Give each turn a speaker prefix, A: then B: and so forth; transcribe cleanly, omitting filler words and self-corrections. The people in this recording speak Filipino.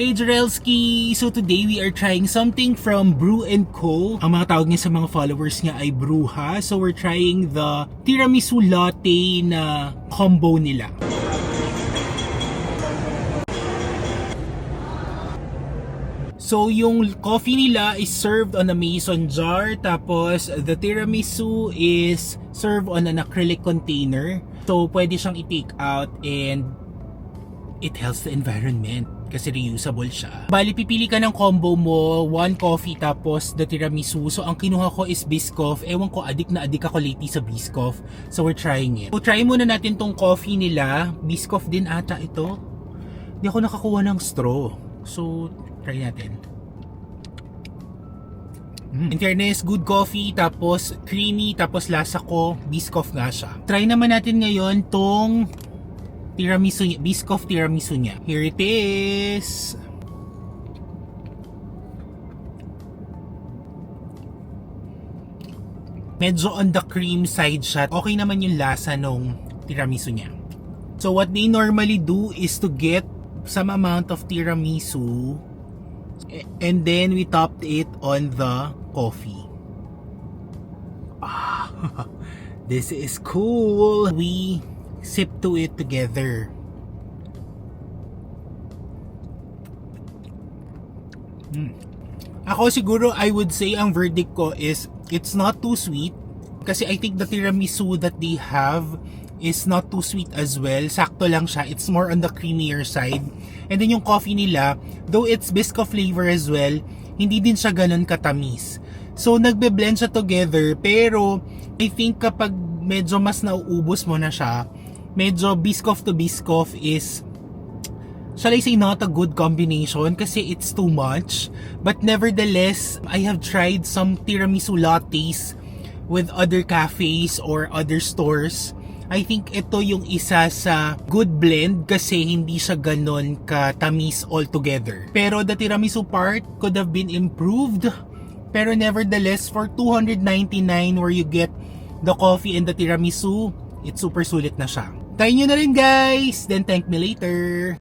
A: Hey Jarelski! So today we are trying something from Brew & Co. Ang mga tawag niya sa mga followers niya ay Bruha. So we're trying the tiramisu latte na combo nila. So yung coffee nila is served on a mason jar, tapos the tiramisu is served on an acrylic container. So pwede siyang i-take out and it helps the environment kasi reusable siya. Bali, pipili ka ng combo mo, one coffee tapos the tiramisu. So ang kinuha ko is Biscoff. Ewan ko, adik na adik ako lately sa Biscoff. So we're trying it. So try muna natin tong coffee nila. Biscoff din ata ito. Hindi ako nakakuha ng straw. So try natin. In fairness, good coffee, tapos creamy, tapos lasa ko, Biscoff nga siya. Try naman natin ngayon tong tiramisu niya, Biscoff tiramisu niya. Here it is. Medyo on the cream side siya. Okay naman yung lasa nung tiramisu niya. So what they normally do is to get some amount of tiramisu and then we topped it on the coffee. This is cool. We sip to it together. Ako siguro I would say ang verdict ko is it's not too sweet kasi I think the tiramisu that they have is not too sweet as well. Sakto lang siya. It's more on the creamier side. And then yung coffee nila, though it's Biscoff flavor as well, hindi din siya ganun katamis. So nagbe-blend siya together, pero I think kapag medyo mas nauubos mo na siya, medyo Biscoff to Biscoff is, shall I say, not a good combination kasi it's too much. But nevertheless, I have tried some tiramisu lattes with other cafes or other stores. I think ito yung isa sa good blend kasi hindi siya ganon katamis altogether. Pero the tiramisu part could have been improved. Pero nevertheless, for $299 where you get the coffee and the tiramisu, it's super sulit na siya. Try nyo na rin guys! Then thank me later!